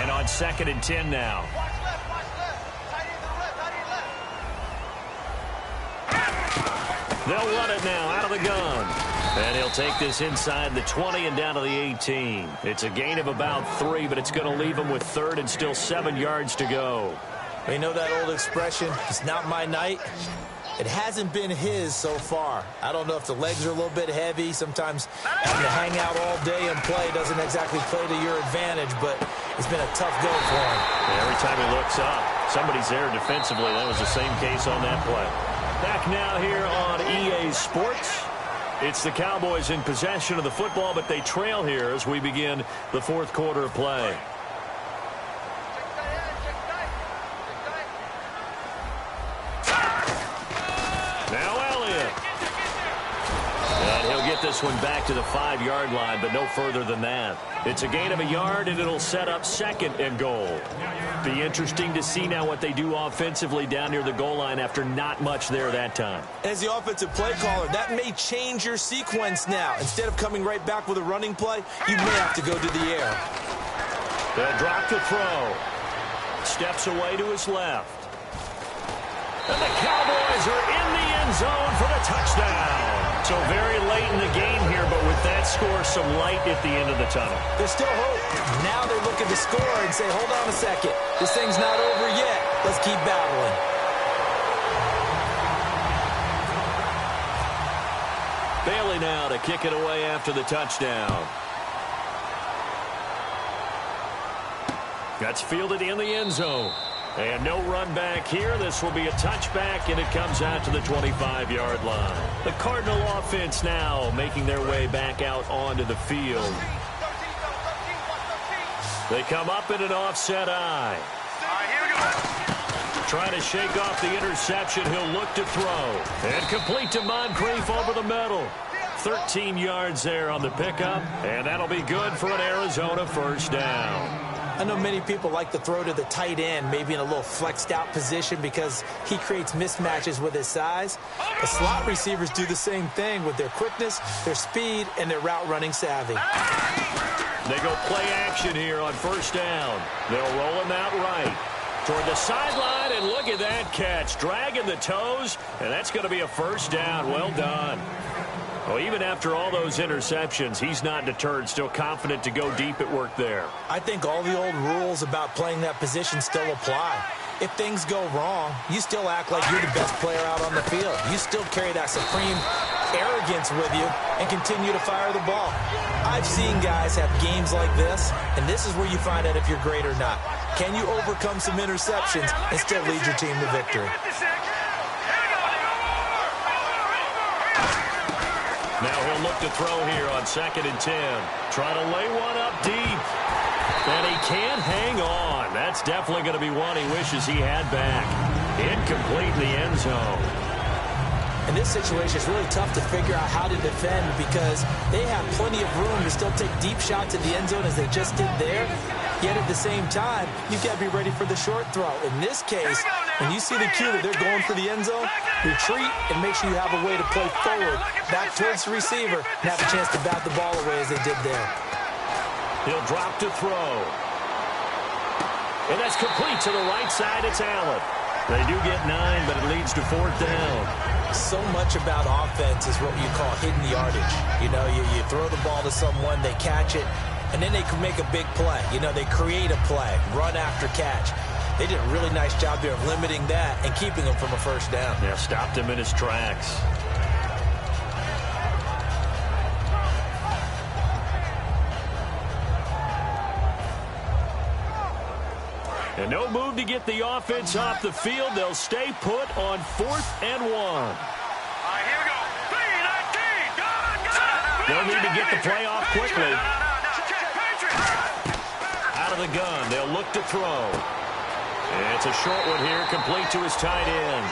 And on 2nd and 10 now. They'll run it now out of the gun. And he'll take this inside the 20 and down to the 18. It's a gain of about 3, but it's going to leave him with 3rd and still 7 yards to go. You know that old expression, it's not my night? It hasn't been his so far. I don't know if the legs are a little bit heavy. Sometimes having to hang out all day and play doesn't exactly play to your advantage, but it's been a tough go for him. And every time he looks up, somebody's there defensively. That was the same case on that play. Back now here on EA Sports. It's the Cowboys in possession of the football, but they trail here as we begin the 4th quarter of play. this one back to the 5-yard line, but no further than that. It's a gain of a yard, and it'll set up 2nd and goal. Be interesting to see now what they do offensively down near the goal line after not much there that time. As the offensive play caller, that may change your sequence now. Instead of coming right back with a running play, you may have to go to the air. They'll drop to throw. Steps away to his left. And the Cowboys are in the end zone for the touchdown. So very late in the game here, but with that score, some light at the end of the tunnel. There's still hope. Now they're looking to score and say, hold on a second. This thing's not over yet. Let's keep battling. Bailey now to kick it away after the touchdown. That's fielded in the end zone. And no run back here. This will be a touchback, and it comes out to the 25-yard line. The Cardinal offense now making their way back out onto the field. They come up in an offset eye. Trying to shake off the interception. He'll look to throw. And complete to Moncrief over the middle. 13 yards there on the pickup, and that'll be good for an Arizona first down. I know many people like to throw to the tight end, maybe in a little flexed out position because he creates mismatches with his size. The slot receivers do the same thing with their quickness, their speed, and their route running savvy. They go play action here on first down. They'll roll him out right toward the sideline, and look at that catch. Dragging the toes, and that's going to be a first down. Well done. Well, even after all those interceptions, he's not deterred, still confident to go deep at work there. I think all the old rules about playing that position still apply. If things go wrong, you still act like you're the best player out on the field. You still carry that supreme arrogance with you and continue to fire the ball. I've seen guys have games like this, and this is where you find out if you're great or not. Can you overcome some interceptions and still lead your team to victory? Now he'll look to throw here on 2nd and 10. Trying to lay one up deep. And he can't hang on. That's definitely going to be one he wishes he had back. Incomplete in the end zone. In this situation, it's really tough to figure out how to defend because they have plenty of room to still take deep shots at the end zone as they just did there. Yet at the same time, you've got to be ready for the short throw. In this case, when you see the cue that they're going for the end zone, retreat and make sure you have a way to play forward, back towards the receiver, and have a chance to bat the ball away as they did there. He'll drop to throw. And that's complete to the right side. It's Allen. They do get 9, but it leads to 4th down. So much about offense is what you call hidden yardage. You know, you throw the ball to someone, they catch it, and then they can make a big play. You know, they create a play, run after catch. They did a really nice job there of limiting that and keeping him from a first down. Yeah, stopped him in his tracks. And no move to get the offense off the field. They'll stay put on 4th and 1. Here we go. 3-19. They'll need to get the play off quickly. Out of the gun. They'll look to throw. It's a short one here, complete to his tight end.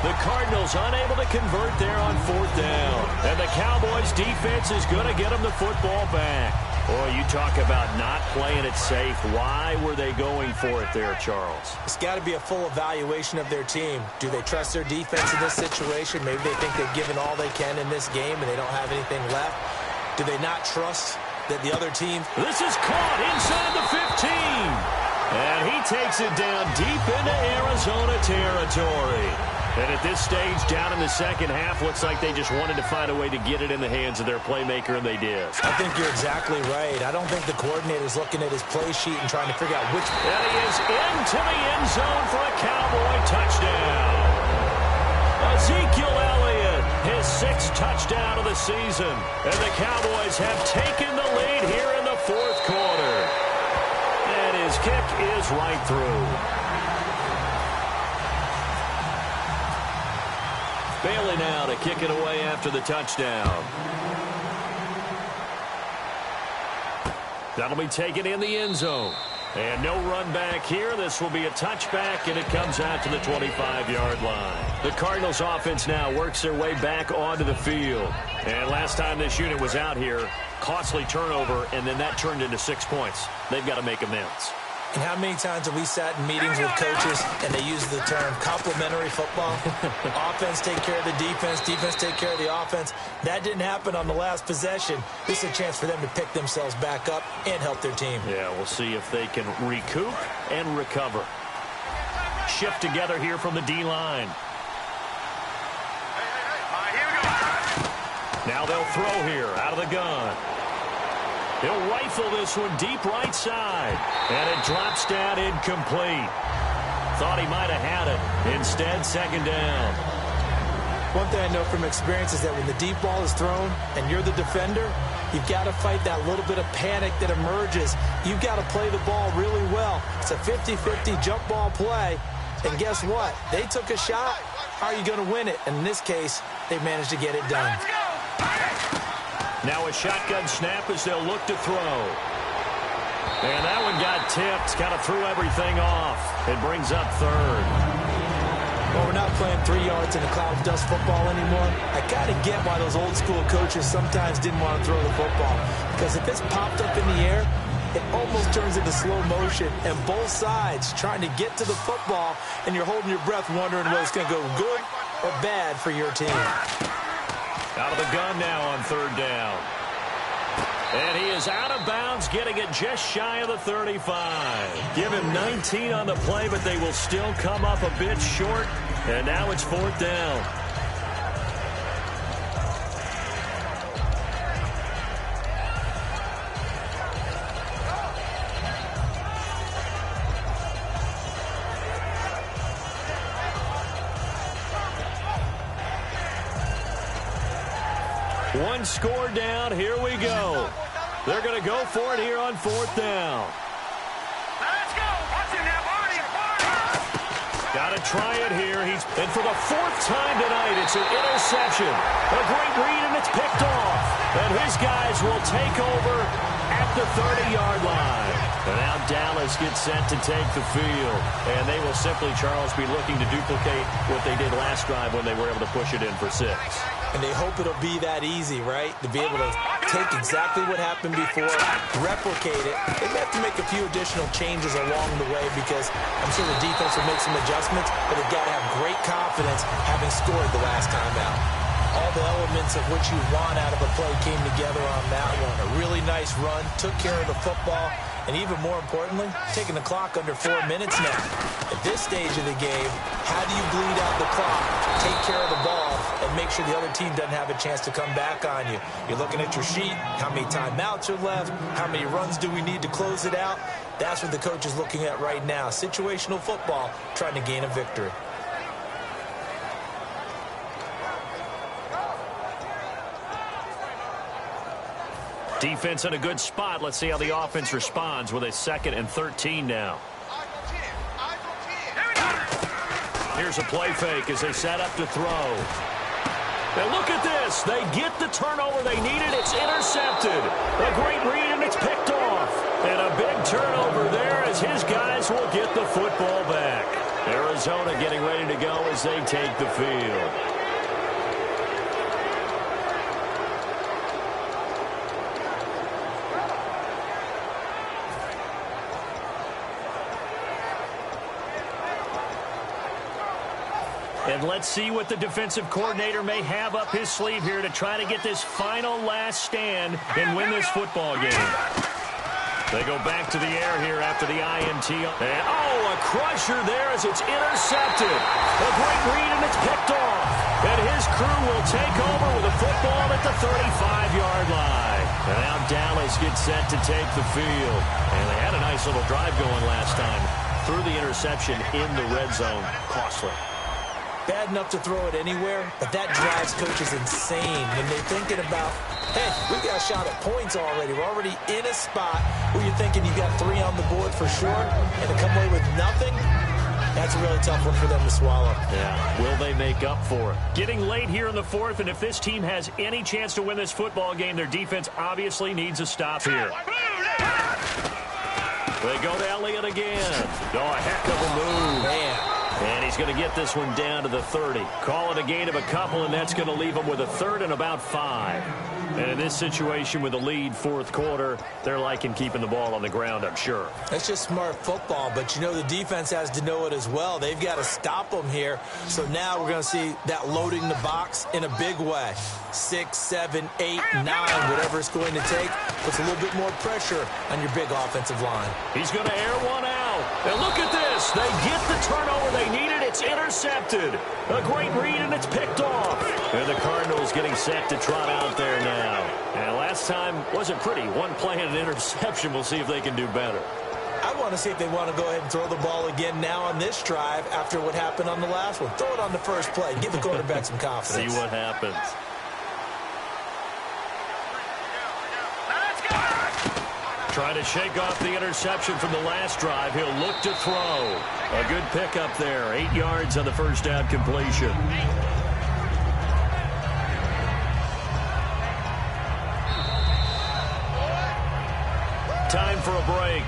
The Cardinals unable to convert there on 4th down. And the Cowboys defense is going to get them the football back. Boy, you talk about not playing it safe. Why were they going for it there, Charles? It's got to be a full evaluation of their team. Do they trust their defense in this situation? Maybe they think they've given all they can in this game and they don't have anything left. Do they not trust that the other team... This is caught inside the 15. And he takes it down deep into Arizona territory. And at this stage, down in the second half, looks like they just wanted to find a way to get it in the hands of their playmaker, and they did. I think you're exactly right. I don't think the coordinator's looking at his play sheet and trying to figure out which... And he is into the end zone for a Cowboy touchdown. Ezekiel Elliott, his 6th touchdown of the season. And the Cowboys have taken the lead here in the 4th quarter. And his kick is right through. Bailey now to kick it away after the touchdown. That'll be taken in the end zone. And no run back here. This will be a touchback, and it comes out to the 25-yard line. The Cardinals offense now works their way back onto the field. And last time this unit was out here, costly turnover, and then that turned into 6 points. They've got to make amends. And how many times have we sat in meetings with coaches and they use the term complementary football? Offense take care of the defense, defense take care of the offense. That didn't happen on the last possession. This is a chance for them to pick themselves back up and help their team. Yeah, we'll see if they can recoup and recover. Shift together here from the D-line. Now they'll throw here out of the gun. He'll rifle this one deep right side. And it drops down incomplete. Thought he might have had it. Instead, second down. One thing I know from experience is that when the deep ball is thrown and you're the defender, you've got to fight that little bit of panic that emerges. You've got to play the ball really well. It's a 50-50 jump ball play. And guess what? They took a shot. How are you going to win it? And in this case, they managed to get it done. Now a shotgun snap as they'll look to throw. And that one got tipped. Kind of threw everything off. It brings up third. Well, we're not playing 3 yards in a cloud of dust football anymore. I got to get why those old school coaches sometimes didn't want to throw the football. Because if it's popped up in the air, it almost turns into slow motion. And both sides trying to get to the football, and you're holding your breath wondering whether it's going to go good or bad for your team. Out of the gun now on third down. And he is out of bounds, getting it just shy of the 35. Give him 19 on the play, but they will still come up a bit short. And now it's fourth down. One score down. Here we go. They're going to go for it here on fourth down. Let's go. Watch it now, Barney. Got to try it here. And for the fourth time tonight, it's an interception. A great read, and it's picked off. And his guys will take over at the 30-yard line. And now Dallas gets set to take the field. And they will simply, Charles, be looking to duplicate what they did last drive when they were able to push it in for 6. And they hope it'll be that easy, right? To be able to take exactly what happened before, replicate it. They may have to make a few additional changes along the way because I'm sure the defense will make some adjustments, but they've got to have great confidence having scored the last time out. All the elements of what you want out of a play came together on that one. A really nice run, took care of the football, and even more importantly, taking the clock under 4 minutes now. At this stage of the game, how do you bleed out the clock, take care of the ball, and make sure the other team doesn't have a chance to come back on you? You're looking at your sheet, how many timeouts are left, how many runs do we need to close it out? That's what the coach is looking at right now. Situational football, trying to gain a victory. Defense in a good spot. Let's see how the offense responds with a 2nd and 13 now. Here's a play fake as they set up to throw. And look at this. They get the turnover they needed. It's intercepted. A great read, and it's picked off. And a big turnover there as his guys will get the football back. Arizona getting ready to go as they take the field. And let's see what the defensive coordinator may have up his sleeve here to try to get this final last stand and win this football game. They go back to the air here after the INT. And, a crusher there as it's intercepted. A great read, and it's picked off. And his crew will take over with a football at the 35-yard line. And now Dallas gets set to take the field. And they had a nice little drive going last time. Threw the interception in the red zone. Costly. Bad enough to throw it anywhere, but that drives coaches insane when they're thinking about, hey, we got a shot at points already. We're already in a spot where you're thinking you got 3 on the board for sure, and to come away with nothing, that's a really tough one for them to swallow. Yeah, will they make up for it? Getting late here in the 4th, and if this team has any chance to win this football game, their defense obviously needs a stop here. They go to Elliott again. Oh, a heck of a move. Man. And he's going to get this one down to the 30. Call it a gain of a couple, and that's going to leave him with a third and about 5. And in this situation with the lead fourth quarter, they're liking keeping the ball on the ground, I'm sure. That's just smart football, but you know the defense has to know it as well. They've got to stop them here. So now we're going to see that loading the box in a big way. 6, 7, 8, 9, whatever it's going to take, puts a little bit more pressure on your big offensive line. He's going to air one out. And look at this. They get the turnover they needed. It's intercepted. A great read, and it's picked off. And the Cardinals getting set to trot out there now. And last time wasn't pretty. One play and an interception. We'll see if they can do better. I want to see if they want to go ahead and throw the ball again now on this drive after what happened on the last one. Throw it on the first play. Give the quarterback some confidence. See what happens. Trying to shake off the interception from the last drive. He'll look to throw. A good pickup there. 8 yards on the first down completion. Time for a break.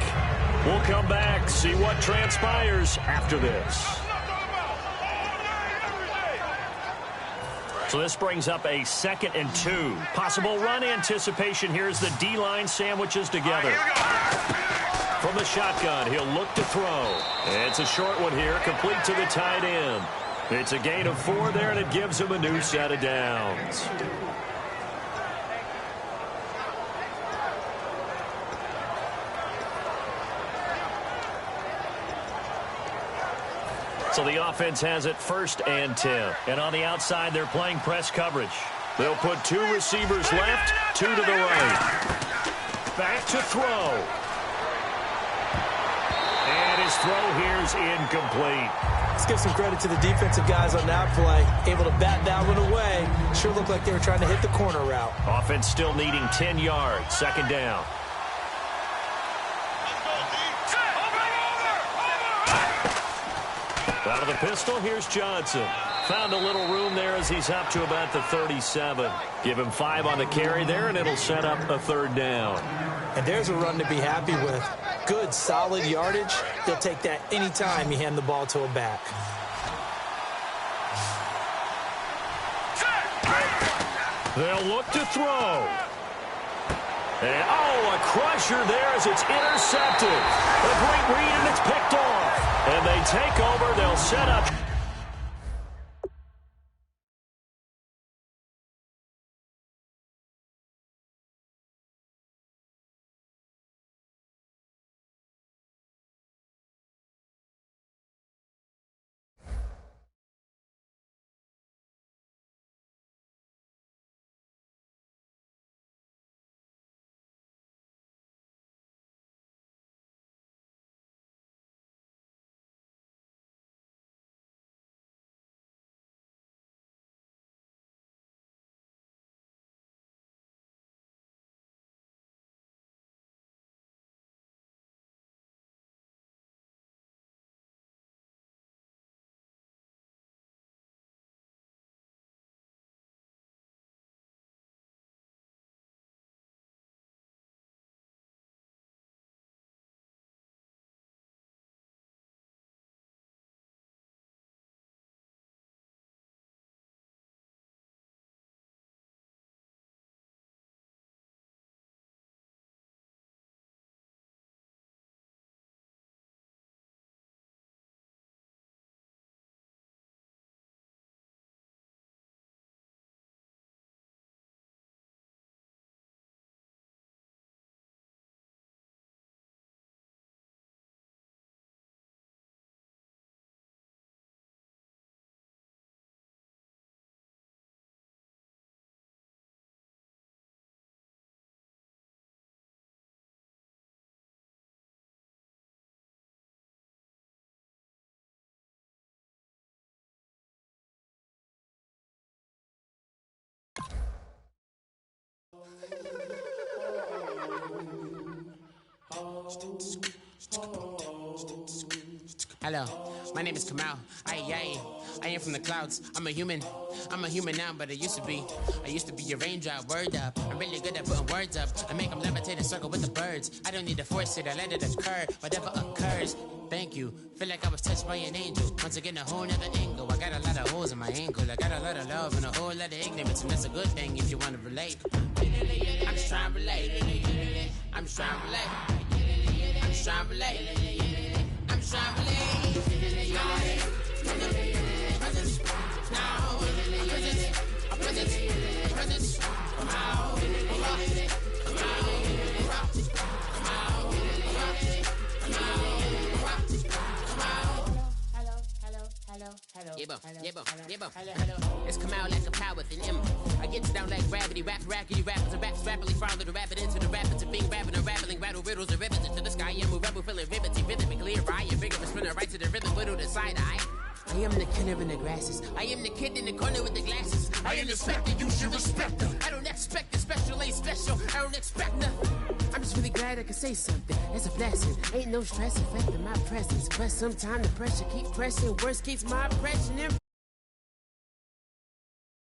We'll come back, see what transpires after this. So this brings up a 2nd and 2. Possible run anticipation. Here's the D-line sandwiches together. From the shotgun, he'll look to throw. It's a short one here, complete to the tight end. It's a gain of 4 there, and it gives him a new set of downs. So the offense has it 1st and 10. And on the outside, they're playing press coverage. They'll put 2 receivers left, 2 to the right. Back to throw. And his throw here's incomplete. Let's give some credit to the defensive guys on that play. Able to bat that one away. Sure looked like they were trying to hit the corner route. Offense still needing 10 yards. 2nd down. Out of the pistol, here's Johnson. Found a little room there as he's up to about the 37. Give him 5 on the carry there, and it'll set up a 3rd down. And there's a run to be happy with. Good, solid yardage. They'll take that anytime you hand the ball to a back. They'll look to throw. And, oh, a crusher there as it's intercepted. A great read, and it's picked off. And they take over. They'll set up. Hello, my name is Kamal. I am from the clouds. I'm a human now, but I used to be a raindrop. Word up, I'm really good at putting words up. I make them levitate and circle with the birds. I don't need to force it, I let it occur. Whatever occurs, thank you. Feel like I was touched by an angel. Once again, a whole nother angle. I got a lot of holes in my ankle. I got a lot of love and a whole lot of ignorance, and that's a good thing if you want to relate. I'm just trying to relate. I'm just trying to relate. I'm just trying to relate. I'm just trying to relate. Presence now. Presence. Come out. Hello. It's come out like a power within him. I get down like gravity, rackety rappers and raps rapidly follow the rapid into the rapid to being rapping and rattling, rattle riddles and rivets into the sky. I'm a rebel feeling rhythmically clear, right? And bigger, spinning right to the rhythm, whittle the side eye. I am the killer in the grasses. I am the kid in the corner with the glasses. I am the specter, you should respect them. I don't expect the special, ain't special. I don't expect nothing. I'm just really glad I can say something. It's a blessing. Ain't no stress affecting my presence. But sometimes the pressure keep pressing. Worst keeps my impression in